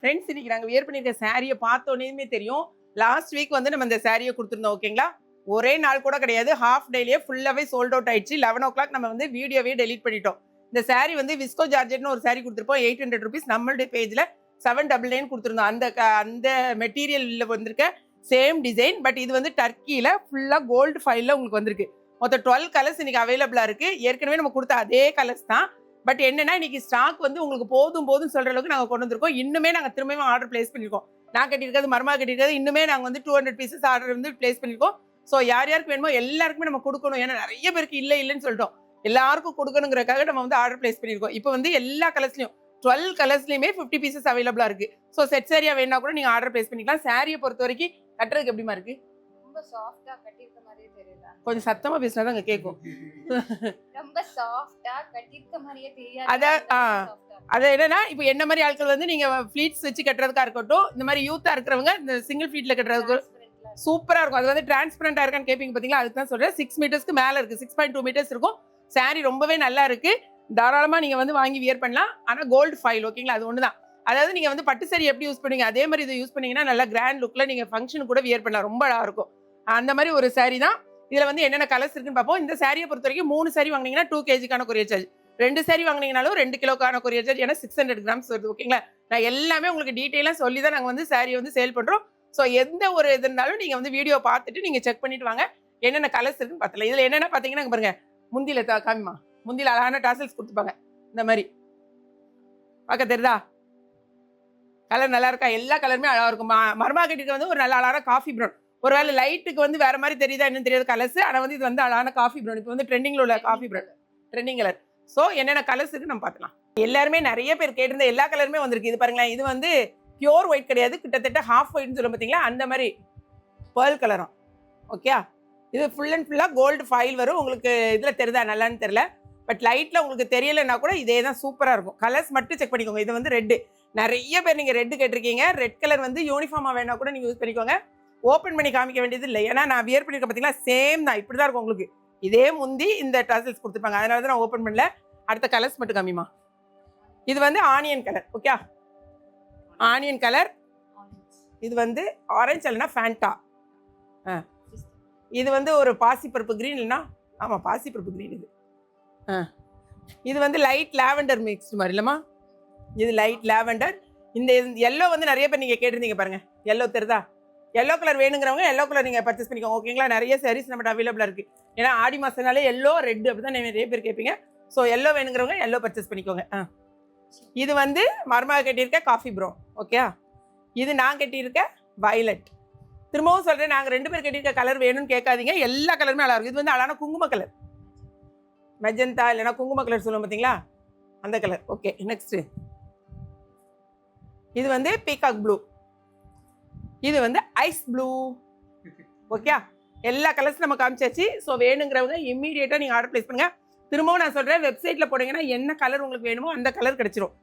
Friends இன்னைக்கு நாங்கள் wear பண்ணியிருக்க சாரியை பார்த்தோன்னே தெரியும். லாஸ்ட் வீக் வந்து நம்ம இந்த சாரியை கொடுத்துருந்தோம் ஓகேங்களா. ஒரே நாள் கூட கிடையாது, ஹாஃப் டேலேயே ஃபுல்லாகவே சோல்ட் அவுட் ஆயிடுச்சு. 11 o'clock நம்ம வந்து வீடியோவே டெலிட் பண்ணிட்டோம். இந்த சாரி வந்து விஸ்கோ ஜார்ஜெட்னு ஒரு சாரி கொடுத்துருப்போம், 800 rupees. நம்மளுடைய பேஜில் 799 கொடுத்துருந்தோம். அந்த மெட்டீரியலில் வந்திருக்க சேம் டிசைன், பட் இது வந்து டர்க்கியில் ஃபுல்லாக கோல்டு ஃபைலில் உங்களுக்கு வந்திருக்கு. மொத்தம் 12 கலர்ஸ் இன்னைக்கு அவைலபிளாக இருக்குது. ஏற்கனவே நம்ம கொடுத்த அதே கலர்ஸ் தான். பட் என்னன்னா இன்னைக்கு ஸ்டாக் வந்து உங்களுக்கு போதும் சொல்ற அளவுக்கு நாங்கள் கொண்டு வந்திருக்கோம். இன்னுமே நாங்கள் திரும்பவும் ஆர்டர் பிளேஸ் பண்ணியிருக்கோம். நான் கட்டியிருக்கிறது, மர்மா கட்டியிருக்கிறது, இன்னுமே நாங்கள் வந்து 200 pieces ஆர்டர் வந்து பிளேஸ் பண்ணியிருக்கோம். ஸோ யார் யாருக்கு வேணுமோ எல்லாருக்குமே நம்ம கொடுக்கணும். ஏன்னா நிறைய பேருக்கு இல்லைன்னு சொல்லிட்டோம். எல்லாருக்கும் கொடுக்கணுங்கிறக்காக நம்ம வந்து ஆர்டர் பிளேஸ் பண்ணியிருக்கோம். இப்போ வந்து எல்லா கலர்ஸ்லையும் 12 கலர்ஸ்லையுமே 50 pieces அவைலபிளாக இருக்கு. ஸோ செட் சாரியா வேணா கூட நீங்கள் ஆர்டர் பிளேஸ் பண்ணிக்கலாம். சாரியை பொறுத்த வரைக்கும் கட்டுறதுக்கு எப்படிமா இருக்கு? ரொம்ப சாஃப்ட்டா கட்டிருக்க மாதிரியே தெரியல. கொஞ்சம் சத்தமா பேசினா தான் அங்க கேட்கும். ரொம்ப சாஃப்ட்டா கட்டிருக்க மாதிரியே தெரியாது. அது என்னன்னா இப்போ என்ன மாதிரி ஆட்கள் வந்து நீங்க ஃப்ளீட்ஸ் வச்சு கட்டுறதுக்கா இருக்கட்டும், இந்த மாதிரி யூத்தா இருக்கிறவங்க இந்த சிங்கிள் ஃப்ளீட்ல கட்டுறதுக்கு சூப்பரா இருக்கும். அது வந்து டிரான்ஸ்பரண்டா இருக்கான்னு கேட்பீங்க பாத்தீங்களா, அதுக்கு தான் சொல்றேன். 6 மீட்டர்ஸ்க்கு மேல இருக்கு, 6.2 meters இருக்கும். சாரி ரொம்பவே நல்லா இருக்கு. தாராளமா நீங்க வந்து வாங்கி வியர் பண்ணலாம். ஆனா கோல்டு ஃபைல் ஓகேங்களா, அது ஒண்ணுதான். அதாவது நீங்க வந்து பட்டு சாரி எப்படி யூஸ் பண்ணுவீங்க அதே மாதிரி இதை யூஸ் பண்ணீங்கன்னா நல்லா கிராண்ட் லுக்ல நீங்க ஃபங்க்ஷன் கூட வியர் பண்ணலாம். ரொம்ப அழகா இருக்கும். அந்த மாதிரி ஒரு சாரி தான். இதுல வந்து என்னென்ன கலர்ஸ் இருக்குன்னு பார்ப்போம். இந்த சாரியை பொறுத்த வரைக்கும் 3 சாரி வாங்கினீங்கன்னா 2 kg கொரியர் சார்ஜ், 2 சாரி வாங்கினீங்கனாலும் 2 கிலோக்கான கொரியர் சார்ஜ், ஏன்னா 600 grams வருது ஓகேங்களா. நான் எல்லாமே உங்களுக்கு டீட்டெயிலாக சொல்லி தான் நாங்கள் வந்து சாரியை வந்து சேல் பண்றோம். ஸோ எந்த ஒரு இது இருந்தாலும் நீங்க வந்து வீடியோ பார்த்துட்டு நீங்க செக் பண்ணிட்டு வாங்க, என்னென்ன கலர்ஸ் இருக்குன்னு பார்த்தலாம். இதுல என்னென்ன பார்த்தீங்கன்னா பாருங்க, முந்தியில காமிமா, முந்தியில அழகான டாசல்ஸ் கொடுத்துப்பாங்க. இந்த மாதிரி பார்க்க தெரியுதா? கலர் நல்லா இருக்கா? எல்லா கலருமே அழகா இருக்கும். மர்மா கட்டிட்டு வந்து ஒரு நல்ல அழகான காஃபி ப்ரௌன். ஒருவேளை லைட்டுக்கு வந்து வேற மாதிரி தெரியுதா என்னன்னு தெரியாது கலர்ஸ். ஆனால் வந்து இது வந்து அழகான காஃபி ப்ரௌன். இப்போ வந்து ட்ரெண்டிங்ல உள்ள coffee brown, trending colour. So என்னென்ன கலர்ஸ் இருக்கு நம்ம பார்க்கலாம். எல்லாருமே நிறைய பேர் கேட்டிருந்த எல்லா கலருமே வந்திருக்கு. இது பாருங்களேன், இது வந்து பியோர் ஒயிட் கிடையாது, கிட்டத்தட்ட ஹாஃப் ஒயிட்னு சொல்ல பார்த்தீங்களா, அந்த மாதிரி பேர்ல் கலரும் ஓகே. இது ஃபுல் அண்ட் ஃபுல்லாக கோல்டு ஃபைல் வரும். உங்களுக்கு இதில் தெரியுதா நல்லான்னு தெரியல, பட் லைட்டில் உங்களுக்கு தெரியலைன்னா கூட இதே தான் சூப்பராக இருக்கும். கலர்ஸ் மட்டும் செக் பண்ணிக்கோங்க. இது வந்து ரெட்டு, நிறைய பேர் நீங்கள் ரெட்டு கேட்டிருக்கீங்க. ரெட் கலர் வந்து யூனிஃபார்மாக வேணா கூட நீங்கள் யூஸ் பண்ணிக்கோங்க. ஓப்பன் பண்ணி காமிக்க வேண்டியது இல்லை, ஏன்னா நான் வியர் பண்ணியிருக்கேன் பார்த்தீங்களா, சேம் தான், இப்படி தான் இருக்கும் உங்களுக்கு. இதே முந்தி இந்த டசல்ஸ் கொடுத்துருப்பாங்க, அதனால தான் நான் ஓப்பன் பண்ணல. அடுத்த கலர்ஸ் மட்டும் காமிமா. இது வந்து onion colour okay, onion colour. இது வந்து ஆரஞ்சு இல்லைன்னா ஃபேண்டா. இது வந்து ஒரு பாசிப்பருப்பு கிரீன், இல்லைன்னா ஆமாம் பாசிப்பருப்பு கிரீன். இது இது வந்து லைட் லாவெண்டர் மிக்ஸ் மாதிரி இல்லைம்மா, இது லைட் லாவெண்டர். இந்த எல்லோ வந்து நிறைய பேர் நீங்கள் கேட்டிருந்தீங்க பாருங்க, எல்லோ தெரியுதா? எல்லோ கலர் வேணுங்கிறவங்க எல்லோ கலர் நீங்கள் பர்ச்சேஸ் பண்ணிக்கோங்க ஓகேங்களா. நிறைய சாரீஸ் நம்மகிட்ட அவைலபிளாக இருக்குது. ஏன்னா ஆடி மாதனாலே எல்லோ ரெட் அப்படி தான் நிறைய பேர் கேட்பீங்க. ஸோ எல்லோ வேணுங்கிறவங்க எல்லோ பர்ச்சேஸ் பண்ணிக்கோங்க. இது வந்து மர்மா கட்டியிருக்க காஃபி ப்ரௌன் ஓகே. இது நான் கட்டியிருக்க வயலட். திரும்பவும் சொல்கிறேன், நாங்கள் 2 பேர் கட்டியிருக்க கலர் வேணும்னு கேட்காதீங்க, எல்லா கலருமே அழகாக இருக்கும். இது வந்து அழகான குங்கும கலர், மெஜந்தா இல்லைன்னா குங்கும கலர் சொல்லுவோம் பார்த்தீங்களா, அந்த கலர் ஓகே. நெக்ஸ்ட்டு இது வந்து பீகாக் ப்ளூ, இது வந்து ஐஸ் ப்ளூ ஓகே. எல்லா கலர்ஸ் நம்ம காமிச்சாச்சு. ஸோ வேணுங்கிறவங்க இம்மீடியட்டாக நீங்கள் ஆர்டர் பிளேஸ் பண்ணுங்கள். திரும்பவும் நான் சொல்கிறேன், வெப்சைட்டில் போனீங்கன்னா என்ன கலர் உங்களுக்கு வேணுமோ அந்த கலர் கிடச்சிரும்.